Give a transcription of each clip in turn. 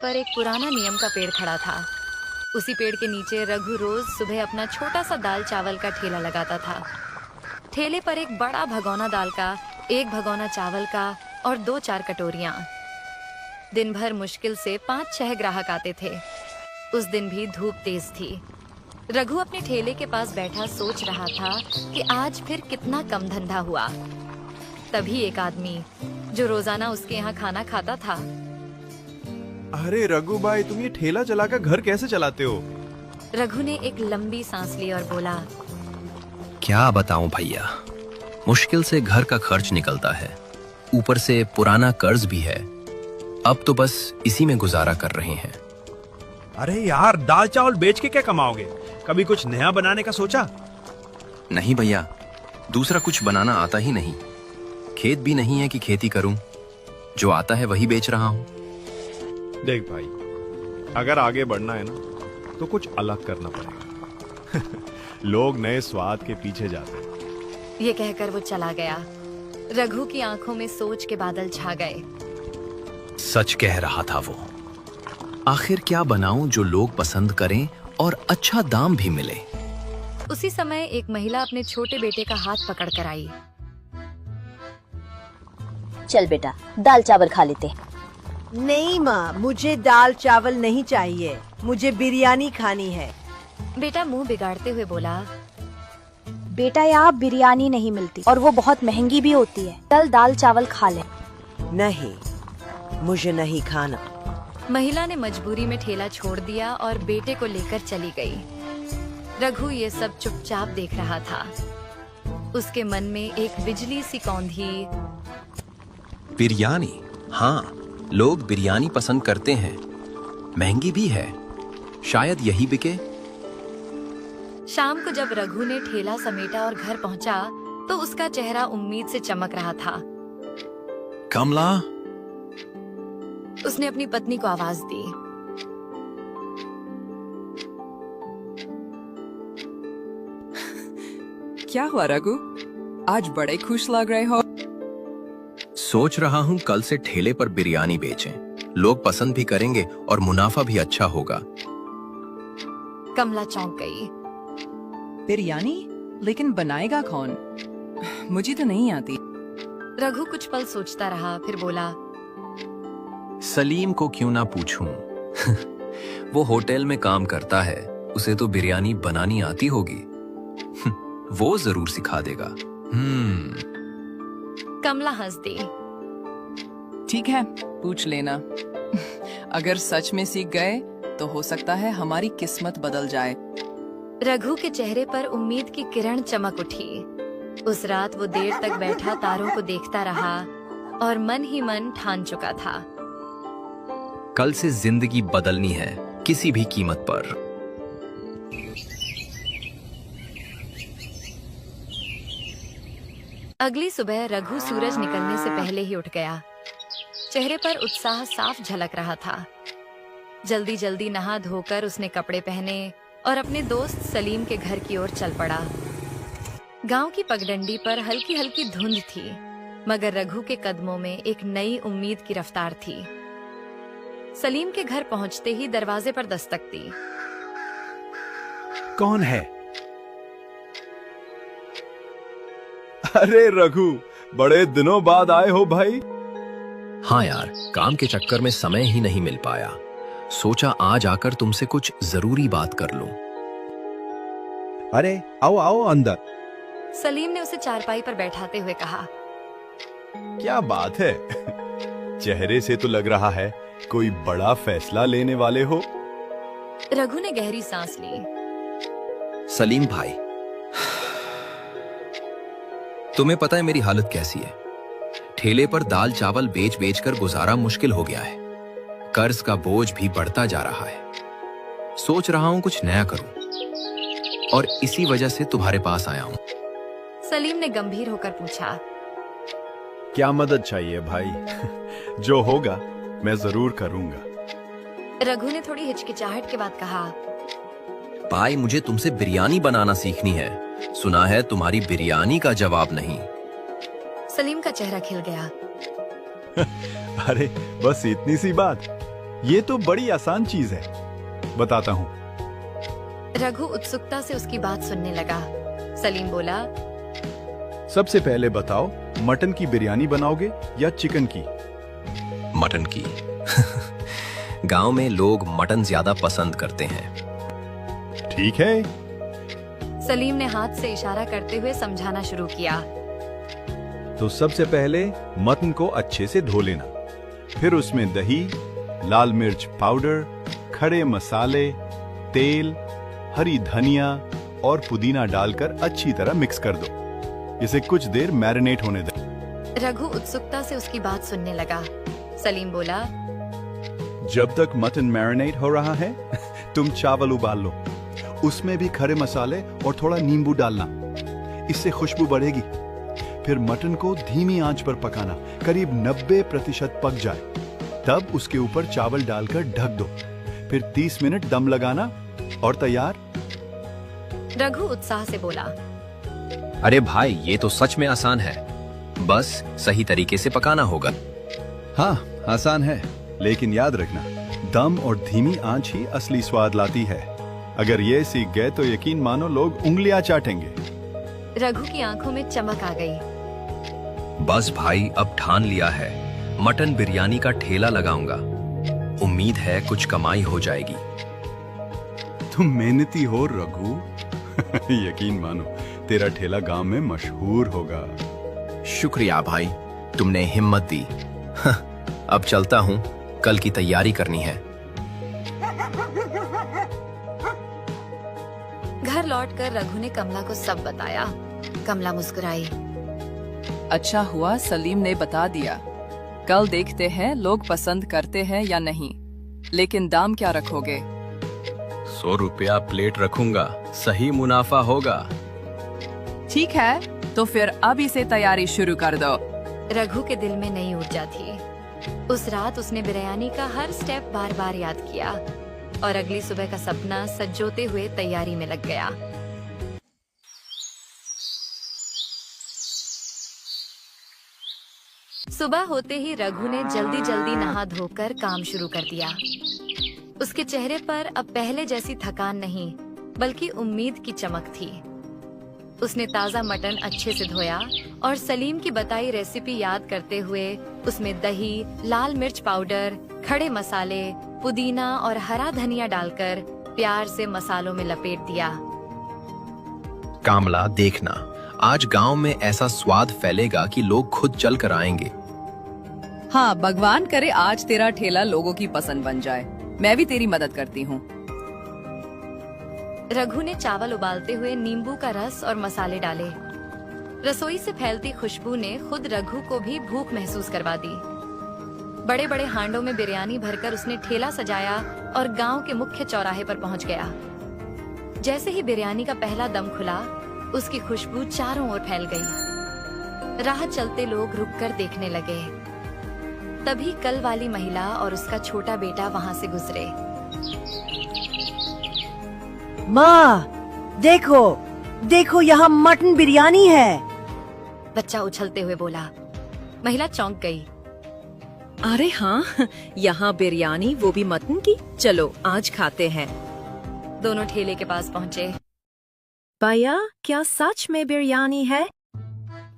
पर एक पुराना नीम का पेड़ खड़ा था। उसी पेड़ के नीचे रघु रोज सुबह अपना छोटा सा दाल चावल का ठेला लगाता था। ठेले पर एक बड़ा भगोना दाल का, एक भगोना चावल का और 2-4 कटोरियां। दिन भर मुश्किल से 5-6 ग्राहक आते थे। उस दिन भी धूप तेज थी। रघु अपने ठेले के पास बैठा सोच रहा था कि आज फिर कितना कम धंधा हुआ। तभी एक आदमी जो रोजाना उसके यहाँ खाना खाता था। अरे रघु भाई, तुम ये ठेला चलाकर घर कैसे चलाते हो? रघु ने एक लंबी सांस ली और बोला, क्या बताऊं भैया, मुश्किल से घर का खर्च निकलता है, ऊपर से पुराना कर्ज भी है। अब तो बस इसी में गुजारा कर रहे हैं। अरे यार, दाल चावल बेच के क्या कमाओगे? कभी कुछ नया बनाने का सोचा? नहीं भैया, दूसरा कुछ बनाना आता ही नहीं। खेत भी नहीं है कि खेती करूं, जो आता है वही बेच रहा हूं। देख भाई, अगर आगे बढ़ना है ना तो कुछ अलग करना पड़ेगा। लोग नए स्वाद के पीछे जाते हैं। ये कहकर वो चला गया। रघु की आंखों में सोच के बादल छा गए। सच कह रहा था वो। आखिर क्या बनाऊं जो लोग पसंद करें और अच्छा दाम भी मिले। उसी समय एक महिला अपने छोटे बेटे का हाथ पकड़ कर आई। चल बेटा, दाल चावल खा लेते हैं। नहीं माँ, मुझे दाल चावल नहीं चाहिए, मुझे बिरयानी खानी है। बेटा मुंह बिगाड़ते हुए बोला, बेटा यहाँ बिरयानी नहीं मिलती और वो बहुत महंगी भी होती है। चल दाल चावल खा ले। नहीं, मुझे नहीं खाना। महिला ने मजबूरी में ठेला छोड़ दिया और बेटे को लेकर चली गई। रघु ये सब चुपचाप देख रहा था। उसके मन में एक बिजली सी कौंधी। बिरयानी, हाँ, लोग बिरयानी पसंद करते हैं, महंगी भी है, शायद यही बिके। शाम को जब रघु ने ठेला समेटा और घर पहुंचा तो उसका चेहरा उम्मीद से चमक रहा था। कमला, उसने अपनी पत्नी को आवाज दी। क्या हुआ रघु, आज बड़े खुश लग रहे हो? सोच रहा हूँ कल से ठेले पर बिरयानी बेचें, लोग पसंद भी करेंगे और मुनाफा भी अच्छा होगा। कमला चौंक गई। बिरयानी? लेकिन बनाएगा कौन? मुझे तो नहीं आती। रघु कुछ पल सोचता रहा, फिर बोला, सलीम को क्यों ना पूछूं? वो होटल में काम करता है, उसे तो बिरयानी बनानी आती होगी। वो जरूर सिखा देगा। कमला हंस दी। ठीक है, पूछ लेना। अगर सच में सीख गए तो हो सकता है हमारी किस्मत बदल जाए। रघु के चेहरे पर उम्मीद की किरण चमक उठी। उस रात वो देर तक बैठा तारों को देखता रहा और मन ही मन ठान चुका था, कल से जिंदगी बदलनी है, किसी भी कीमत पर। अगली सुबह रघु सूरज निकलने से पहले ही उठ गया। चेहरे पर उत्साह साफ झलक रहा था। जल्दी जल्दी नहा धोकर उसने कपड़े पहने और अपने दोस्त सलीम के घर की ओर चल पड़ा। गांव की पगडंडी पर हल्की हल्की धुंध थी, मगर रघु के कदमों में एक नई उम्मीद की रफ्तार थी। सलीम के घर पहुंचते ही दरवाजे पर दस्तक दी। कौन है? अरे रघु, बड़े दिनों बाद आए हो भाई। हाँ यार, काम के चक्कर में समय ही नहीं मिल पाया। सोचा आज आकर तुमसे कुछ जरूरी बात कर लूं। अरे आओ आओ अंदर। सलीम ने उसे चारपाई पर बैठाते हुए कहा, क्या बात है? चेहरे से तो लग रहा है कोई बड़ा फैसला लेने वाले हो। रघु ने गहरी सांस ली। सलीम भाई, तुम्हें पता है मेरी हालत कैसी है? ठेले पर दाल चावल बेच बेच कर गुजारा मुश्किल हो गया है। कर्ज का बोझ भी बढ़ता जा रहा है। सोच रहा हूं कुछ नया करूं और इसी वजह से तुम्हारे पास आया हूं। सलीम ने गंभीर होकर पूछा, क्या मदद चाहिए भाई? जो होगा मैं जरूर करूंगा। रघु ने थोड़ी हिचकिचाहट के बाद कहा, भाई मुझे तुमसे बिरयानी बनाना सीखनी है। सुना है तुम्हारी बिरयानी का जवाब नहीं। सलीम का चेहरा खिल गया। अरे बस इतनी सी बात। ये तो बड़ी आसान चीज है, बताता हूँ। रघु उत्सुकता से उसकी बात सुनने लगा। सलीम बोला, सबसे पहले बताओ, मटन की बिरयानी बनाओगे या चिकन की? मटन की। गांव में लोग मटन ज्यादा पसंद करते हैं। ठीक है। सलीम ने हाथ से इशारा करते हुए समझाना शुरू किया। तो सबसे पहले मटन को अच्छे से धो लेना, फिर उसमें दही, लाल मिर्च पाउडर, खड़े मसाले, तेल, हरी धनिया और पुदीना डालकर अच्छी तरह मिक्स कर दो। इसे कुछ देर मैरिनेट होने दें। रघु उत्सुकता से उसकी बात सुनने लगा। सलीम बोला, जब तक मटन मैरिनेट हो रहा है, तुम चावल उबाल लो। उसमें भी खड़े मसाले और थोड़ा नींबू डालना, इससे खुशबू बढ़ेगी। फिर मटन को धीमी आंच पर पकाना, करीब 90% पक जाए, तब उसके ऊपर चावल डालकर ढक दो। फिर 30 मिनट दम लगाना और तैयार। रघु उत्साह से बोला, अरे भाई, ये तो सच में आसान है, बस सही तरीके से पकाना होगा। हाँ, आसान है, लेकिन याद रखना, दम और धीमी आंच ही असली स्वाद लाती है। अगर ये सीख गए तो यकीन मानो लोग उंगलियां चाटेंगे। रघु की आंखों में चमक आ गई। बस भाई, अब ठान लिया है, मटन बिरयानी का ठेला लगाऊंगा। उम्मीद है कुछ कमाई हो जाएगी। तुम मेहनती हो रघु। यकीन मानो, तेरा ठेला गांव में मशहूर होगा। शुक्रिया भाई, तुमने हिम्मत दी। अब चलता हूँ, कल की तैयारी करनी है। घर लौटकर रघु ने कमला को सब बताया। कमला मुस्कुराई। अच्छा हुआ सलीम ने बता दिया। कल देखते हैं लोग पसंद करते हैं या नहीं। लेकिन दाम क्या रखोगे? 100 रुपया प्लेट रखूंगा, सही मुनाफा होगा। ठीक है, तो फिर अब इसे तैयारी शुरू कर दो। रघु के दिल में नई ऊर्जा थी। उस रात उसने बिरयानी का हर स्टेप बार बार याद किया और अगली सुबह का सपना सजोते हुए तैयारी में लग गया। सुबह होते ही रघु ने जल्दी जल्दी नहा धोकर काम शुरू कर दिया। उसके चेहरे पर अब पहले जैसी थकान नहीं, बल्कि उम्मीद की चमक थी। उसने ताजा मटन अच्छे से धोया और सलीम की बताई रेसिपी याद करते हुए उसमें दही, लाल मिर्च पाउडर, खड़े मसाले, पुदीना और हरा धनिया डालकर प्यार से मसालों में लपेट दिया। कामला, देखना, आज गांव में ऐसा स्वाद फैलेगा कि लोग खुद चल कर आएंगे। हाँ, भगवान करे आज तेरा ठेला लोगों की पसंद बन जाए। मैं भी तेरी मदद करती हूँ। रघु ने चावल उबालते हुए नींबू का रस और मसाले डाले। रसोई से फैलती खुशबू ने खुद रघु को भी भूख महसूस करवा दी। बड़े बड़े हांडों में बिरयानी भरकर उसने ठेला सजाया और गांव के मुख्य चौराहे पर पहुंच गया। जैसे ही बिरयानी का पहला दम खुला, उसकी खुशबू चारों ओर फैल गई। राह चलते लोग रुककर देखने लगे। तभी कल वाली महिला और उसका छोटा बेटा वहां से गुजरे। माँ, देखो देखो, यहाँ मटन बिरयानी है। बच्चा उछलते हुए बोला। महिला चौंक गई। अरे हाँ, यहाँ बिरयानी, वो भी मटन की। चलो आज खाते हैं। दोनों ठेले के पास पहुँचे। भैया, क्या सच में बिरयानी है?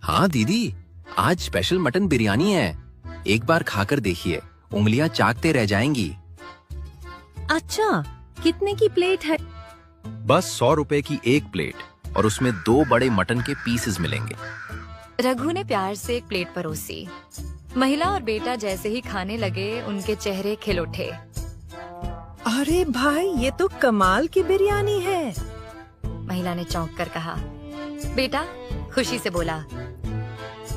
हाँ दीदी, आज स्पेशल मटन बिरयानी है। एक बार खाकर देखिए, उंगलियां चाटते रह जाएंगी। अच्छा, कितने की प्लेट है? बस 100 रुपए की एक प्लेट और उसमें 2 बड़े मटन के पीसेस मिलेंगे। रघु ने प्यार से एक प्लेट परोसी। महिला और बेटा जैसे ही खाने लगे, उनके चेहरे खिल उठे। अरे भाई, ये तो कमाल की बिरयानी है। महिला ने चौंक कर कहा। बेटा खुशी से बोला,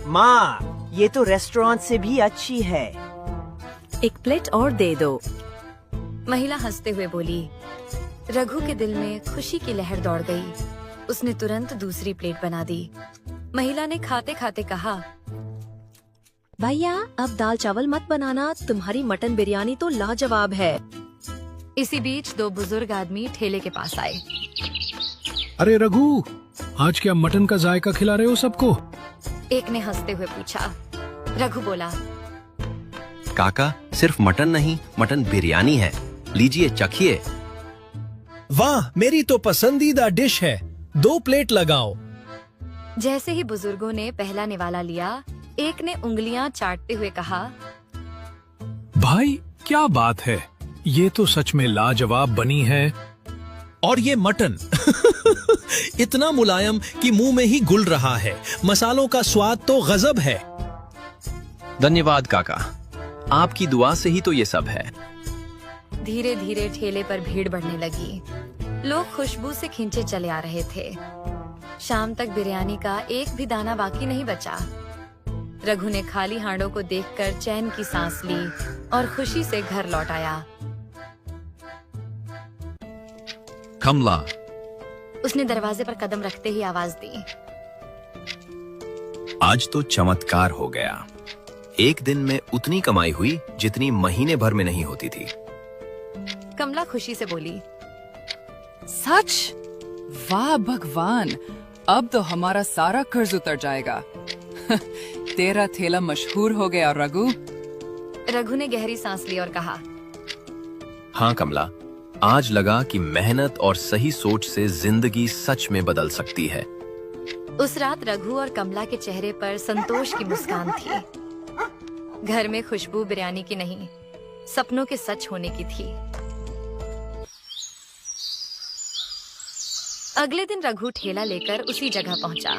माँ, ये तो रेस्टोरेंट से भी अच्छी है। एक प्लेट और दे दो। महिला हंसते हुए बोली। रघु के दिल में खुशी की लहर दौड़ गई। उसने तुरंत दूसरी प्लेट बना दी। महिला ने खाते खाते कहा, भैया, अब दाल चावल मत बनाना, तुम्हारी मटन बिरयानी तो लाजवाब है। इसी बीच 2 बुजुर्ग आदमी ठेले के पास आए। अरे रघु, आज क्या मटन का जायका खिला रहे हो सबको? एक ने हंसते हुए पूछा। रघु बोला, काका, सिर्फ मटन नहीं, मटन बिरयानी है। लीजिए, चखिए। वाह, मेरी तो पसंदीदा डिश है। 2 प्लेट लगाओ। जैसे ही बुजुर्गों ने पहला निवाला लिया, एक ने उंगलियां चाटते हुए कहा, भाई क्या बात है, ये तो सच में लाजवाब बनी है। और ये मटन इतना मुलायम कि मुंह में ही घुल रहा है। मसालों का स्वाद तो गजब है। धन्यवाद काका, आपकी दुआ से ही तो ये सब है। धीरे धीरे ठेले पर भीड़ बढ़ने लगी। लोग खुशबू से खींचे चले आ रहे थे। शाम तक बिरयानी का एक भी दाना बाकी नहीं बचा। रघु ने खाली हांडों को देखकर चैन की सांस ली और खुशी से घर लौट आया। कमला, उसने दरवाजे पर कदम रखते ही आवाज दी, आज तो चमत्कार हो गया। एक दिन में उतनी कमाई हुई जितनी महीने भर में नहीं होती थी। कमला खुशी से बोली, सच? वाह भगवान, अब तो हमारा सारा कर्ज उतर जाएगा। तेरा ठेला मशहूर हो गया रघु। रघु ने गहरी सांस ली और कहा, हाँ कमला, आज लगा कि मेहनत और सही सोच से जिंदगी सच में बदल सकती है। उस रात रघु और कमला के चेहरे पर संतोष की मुस्कान थी। घर में खुशबू बिरयानी की नहीं, सपनों के सच होने की थी। अगले दिन रघु ठेला लेकर उसी जगह पहुंचा।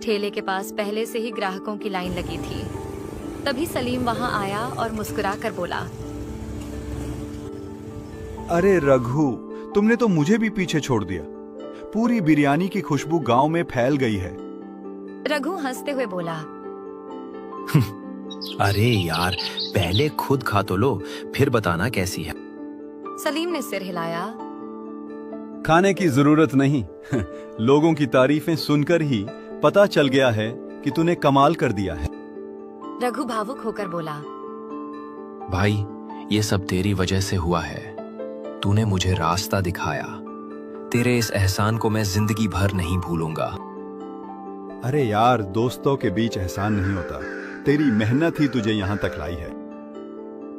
ठेले के पास पहले से ही ग्राहकों की लाइन लगी थी। तभी सलीम वहां आया और मुस्कुराकर बोला, अरे रघु, तुमने तो मुझे भी पीछे छोड़ दिया। पूरी बिरयानी की खुशबू गांव में फैल गई है। रघु हंसते हुए बोला, अरे यार, पहले खुद खा तो लो, फिर बताना कैसी है। सलीम ने सिर हिलाया। खाने की जरूरत नहीं। लोगों की तारीफें सुनकर ही पता चल गया है कि तूने कमाल कर दिया है। रघु भावुक होकर बोला, भाई, ये सब तेरी वजह से हुआ है। तूने मुझे रास्ता दिखाया। तेरे इस एहसान को मैं जिंदगी भर नहीं भूलूंगा। अरे यार, दोस्तों के बीच एहसान नहीं होता। तेरी मेहनत ही तुझे यहाँ तक लाई है।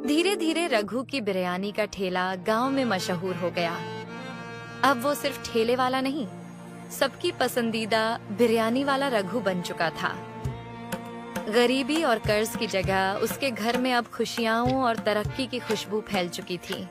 धीरे धीरे रघु की बिरयानी का ठेला गांव में मशहूर हो गया। अब वो सिर्फ ठेले वाला नहीं, सबकी पसंदीदा बिरयानी वाला रघु बन चुका था। गरीबी और कर्ज की जगह उसके घर में अब खुशियां और तरक्की की खुशबू फैल चुकी थी।